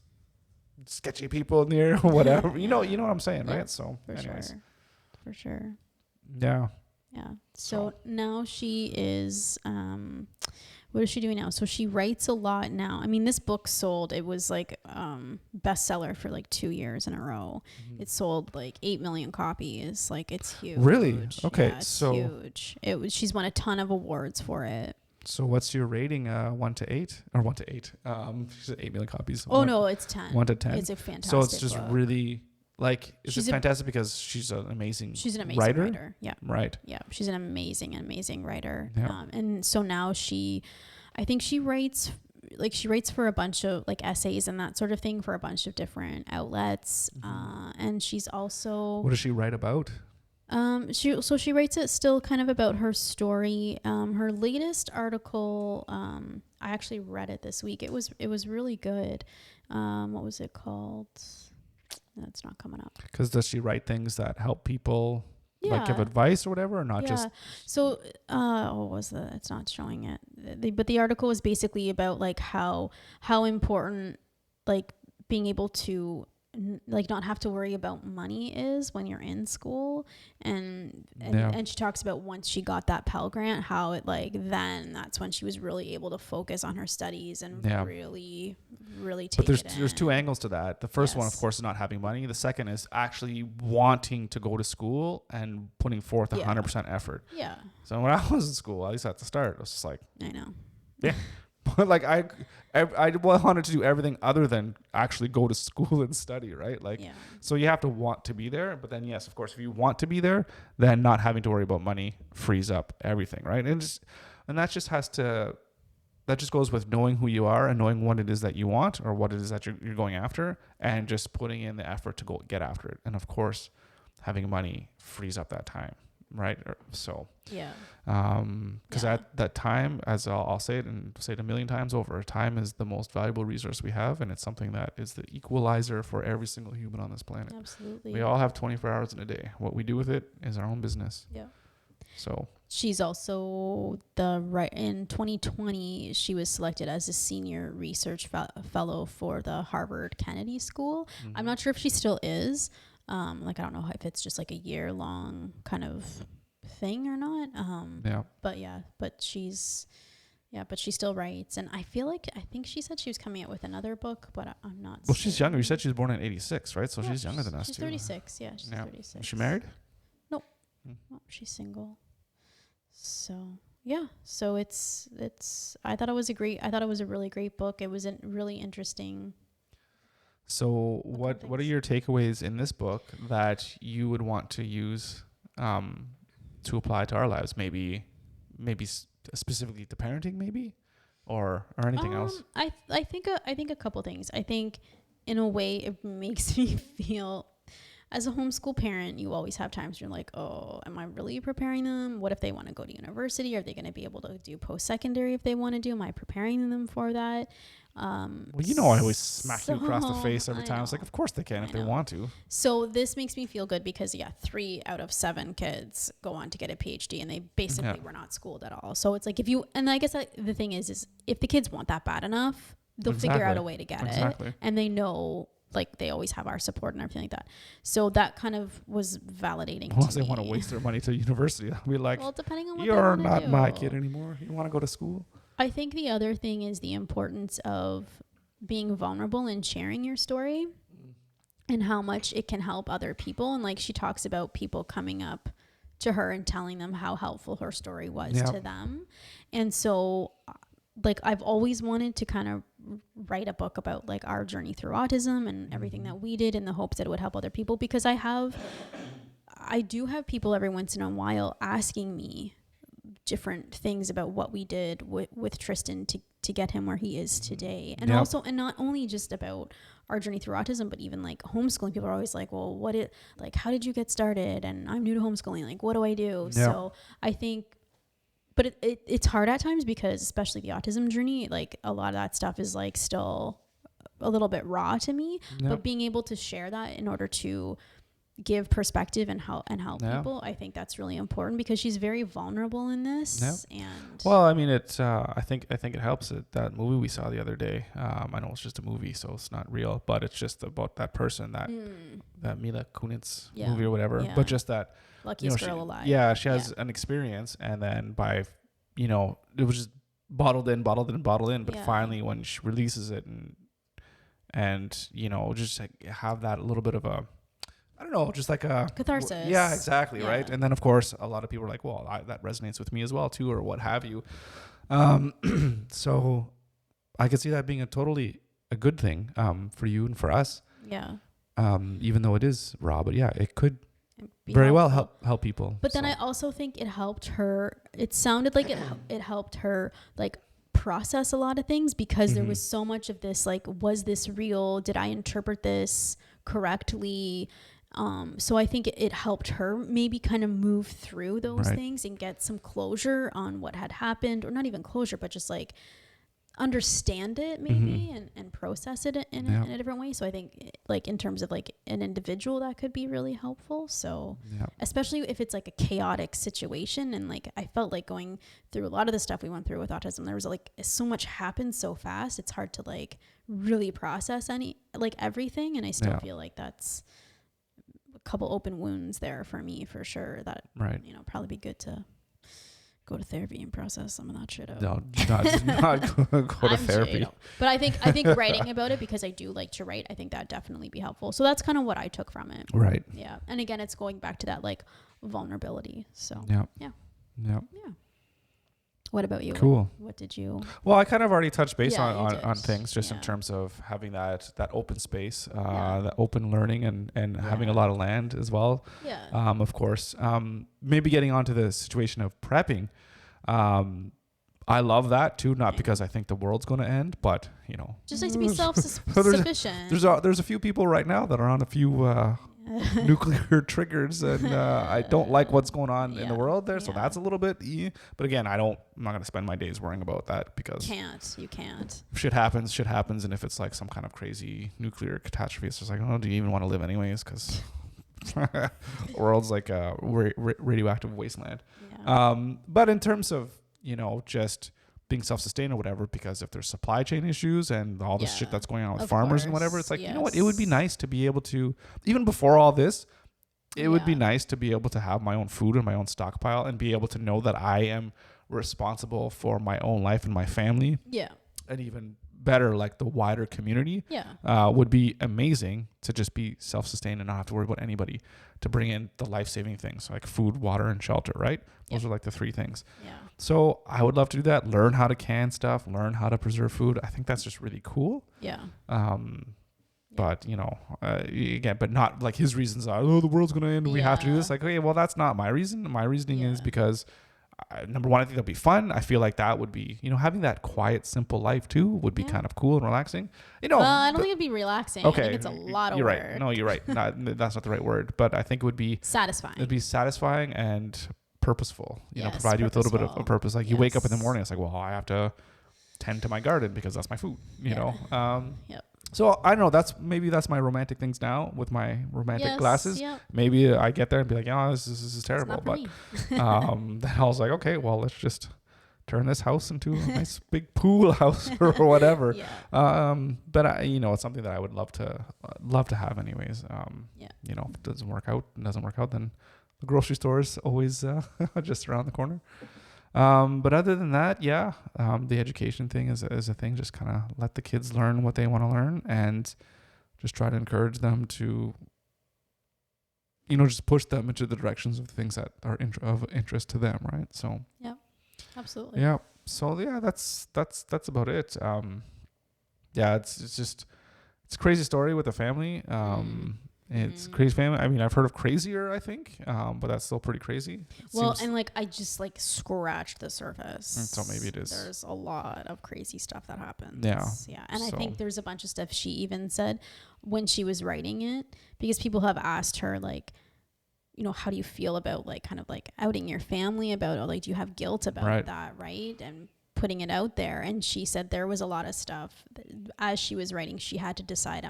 sketchy people near or whatever. You know what I'm saying, right? So For sure. Yeah. Yeah. So now she is, what is she doing now? So she writes a lot now. I mean, this book sold, it was like bestseller for like 2 years in a row. It sold like 8 million copies. Like, it's huge. Really? Okay. Yeah, it's huge. She's won a ton of awards for it. So what's your rating? 1 to 8 or 1 to 8? She said 8 million copies. Oh, no, it's 10. 1 to 10. It's a fantastic So it's just book. Really, like, is it fantastic because she's an amazing writer? Yeah. Right. Yeah. She's an amazing writer. Yeah. And so now I think she writes for a bunch of like essays and that sort of thing for a bunch of different outlets. And she's also... What does she write about? She writes it still kind of about her story. Her latest article, I actually read it this week. It was really good. What was it called? That's not coming up. Because does she write things that help people, like give advice or whatever, or not just? So, it's not showing it. But the article was basically about like how important, like, being able to like not have to worry about money is when you're in school. And she talks about once she got that Pell Grant, how it like, then that's when she was really able to focus on her studies and really take but it in. there's two angles to that. The first one, of course, is not having money. The second is actually wanting to go to school and putting forth 100% effort. Yeah. So when I was in school, at least at the start, I was just like, I know. Yeah. But like I wanted to do everything other than actually go to school and study, right? Like, so you have to want to be there. But then, yes, of course, if you want to be there, then not having to worry about money frees up everything, right? And that just goes with knowing who you are and knowing what it is that you want or what it is that you're going after, and just putting in the effort to go get after it. And of course, having money frees up that time. Right. So, because at that time, as I'll say it and say it a million times over, time is the most valuable resource we have. And it's something that is the equalizer for every single human on this planet. Absolutely. We all have 24 hours in a day. What we do with it is our own business. Yeah. So she's also in 2020, she was selected as a senior research fellow for the Harvard Kennedy School. Mm-hmm. I'm not sure if she still is. Like, I don't know if it's just like a year-long kind of thing or not. But she still writes. And I think she said she was coming out with another book, but I'm not. Well, she's younger. You said she was born in 86, right? So she's younger than us, she's too. 36. Yeah, she's 36. Is she married? Nope. No, she's single. So, yeah. So I thought it was a really great book. It was really interesting. So what are your takeaways in this book that you would want to use to apply to our lives? Maybe specifically to parenting, maybe, or anything else? I think a couple things. I think in a way it makes me feel, as a homeschool parent, you always have times where you're like, oh, am I really preparing them? What if they want to go to university? Are they going to be able to do post-secondary if they want to do? Am I preparing them for that? Well, I always smack you across the face every time. It's like, of course they can if they want to. So this makes me feel good because 3 out of 7 kids go on to get a PhD, and they basically were not schooled at all. So it's like, and I guess the thing is if the kids want that bad enough, they'll figure out a way to get it, and they know, like, they always have our support and everything like that. So that kind of was validating. Unless they want to waste their money to university, I'll be like, well, depending on what you're not my kid anymore. You want to go to school? I think the other thing is the importance of being vulnerable and sharing your story and how much it can help other people. And like, she talks about people coming up to her and telling them how helpful her story was to them. And so, like, I've always wanted to kind of write a book about like our journey through autism and everything that we did, in the hopes that it would help other people, because I do have people every once in a while asking me different things about what we did with Tristan to get him where he is today. And also, and not only just about our journey through autism, but even like homeschooling. People are always like, well, how did you get started? And I'm new to homeschooling. Like, what do I do? So I think, but it's hard at times, because especially the autism journey, like a lot of that stuff is like still a little bit raw to me, but being able to share that in order to give perspective and help people, I think that's really important, because she's very vulnerable in this. And well, I mean, I think it helps that movie we saw the other day. I know it's just a movie, so it's not real, but it's just about that person, that Mila Kunis movie or whatever, but just that luckiest girl alive. Yeah, she has an experience, and then by, it was just bottled in, but finally when she releases it and just like have that little bit of a, I don't know, just like a catharsis. Yeah, exactly. Right. And then of course a lot of people are like, well, that resonates with me as well too, or what have you. So I could see that being a good thing for you and for us. Yeah. Even though it is raw, but it could very well help people. But then I also think it helped her. It sounded like it helped her like process a lot of things, because there was so much of this, like, was this real? Did I interpret this correctly? So I think it helped her maybe kind of move through those things and get some closure on what had happened, or not even closure, but just like understand it maybe and process it in a different way. So I think like in terms of like an individual, that could be really helpful. So especially if it's like a chaotic situation, and like I felt like going through a lot of the stuff we went through with autism, there was like so much happened so fast, it's hard to like really process everything. And I still feel like that's a couple open wounds there for me for sure, that probably be good to go to therapy and process some of that shit out. No, not go to therapy. But I think writing about it, because I do like to write, I think that'd definitely be helpful. So that's kind of what I took from it. Right. Yeah. And again, it's going back to that like vulnerability. So yeah. What about you? Cool. What did you? Well, I kind of already touched base on things, just in terms of having that open space, that open learning, and having a lot of land as well. Yeah. Of course. Maybe getting onto the situation of prepping. I love that too, not because I think the world's going to end, but just like to be self-sufficient. There's a few people right now that are on a few nuclear triggers, and I don't like what's going on in the world there. So that's a little bit, but again, I'm not going to spend my days worrying about that, because you can't. Shit happens. And if it's like some kind of crazy nuclear catastrophe, it's just like, oh, do you even want to live anyways? Because the world's like a radioactive wasteland. But in terms of, just being self-sustained or whatever, because if there's supply chain issues and all the shit that's going on with farmers and whatever, it's like, you know what, it would be nice to be able to, even before all this, it would be nice to be able to have my own food and my own stockpile, and be able to know that I am responsible for my own life and my family. Yeah. And even better, like the wider community would be amazing, to just be self-sustained and not have to worry about anybody, to bring in the life-saving things like food, water, and shelter, right? Those are like the three things. So I would love to do that, learn how to can stuff, learn how to preserve food. I think that's just really cool. But again, but not like his reasons are, the world's going to end, we have to do this. Like, okay, well, that's not my reason. My reasoning is because number one, I think that'd be fun. I feel like that would be, having that quiet, simple life too would be kind of cool and relaxing. I don't think it'd be relaxing. Okay, I think it's a lot of work. work. Right. No, you're right. That's not the right word, but I think it would be satisfying. It'd be satisfying and purposeful. Provide you with a little bit of a purpose. Like you wake up in the morning, it's like, well, I have to tend to my garden because that's my food. So I don't know. That's my romantic things now with my romantic glasses. Yep. Maybe I get there and be like, this is terrible. But then I was like, okay, well, let's just turn this house into a nice big pool house or whatever. But it's something that I would love to have anyways. If it doesn't work out, then the grocery store is always just around the corner. But other than that, the education thing is a thing. Just kind of let the kids learn what they want to learn, and just try to encourage them to, just push them into the directions of the things that are of interest to them, right? So absolutely. So that's about it. It's a crazy story with the family. It's crazy family. I mean, I've heard of crazier, I think, but that's still pretty crazy. And I just scratched the surface. So maybe it is. There's a lot of crazy stuff that happens. Yeah. And I think there's a bunch of stuff she even said when she was writing it, because people have asked her, how do you feel about kind of outing your family about it? Do you have guilt about that, right? And putting it out there. And she said there was a lot of stuff that, as she was writing, she had to decide,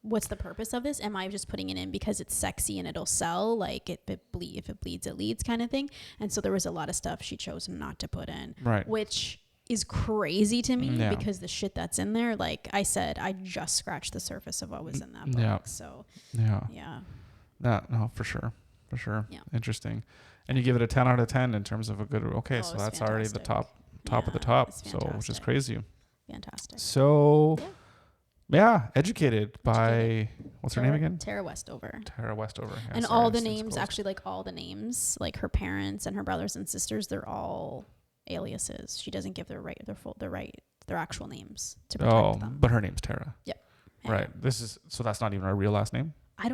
what's the purpose of this? Am I just putting it in because it's sexy and it'll sell? If it bleeds, it leads kind of thing. And so there was a lot of stuff she chose not to put in, which is crazy to me because the shit that's in there, like I said, I just scratched the surface of what was in that book. So no, for sure. Interesting. And you give it a 10 out of 10 in terms of a good, so that's fantastic. Already the top of the top. So, which is crazy. Fantastic. So educated by, what's her name again? Tara Westover. And all the names, her parents and her brothers and sisters, they're all aliases. She doesn't give their actual names to protect them. But her name's Tara. Yep. Right. So that's not even her real last name? I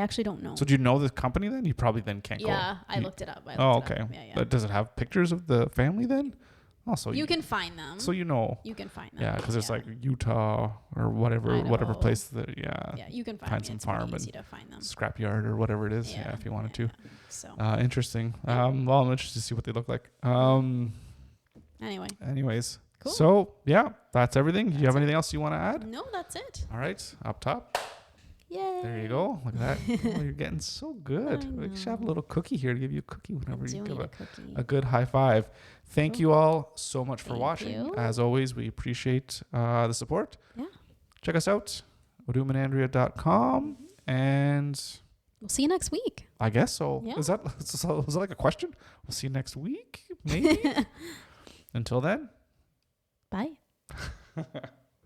actually don't know. So do you know the company then? You probably then can't go. Yeah, I looked it up. Okay. Yeah. But does it have pictures of the family then? Also, you can find them. So you can find them. Yeah, because it's Utah or whatever place that you can find some it's farm really and easy to find them. scrapyard or whatever it is. If you wanted to. So interesting. Well, I'm interested to see what they look like. Anyways. Cool. So, yeah, that's everything. Do you have anything else you want to add? No, that's it. All right, up top. Yay. There you go. Look at that. Oh, you're getting so good. We should have a little cookie here to give you a cookie whenever you give a good high five. Thank you all so much for watching. As always, we appreciate the support. Yeah. Check us out, odumandandrea.com. And we'll see you next week. I guess so. Yeah. Was that like a question? We'll see you next week, maybe. Until then. Bye.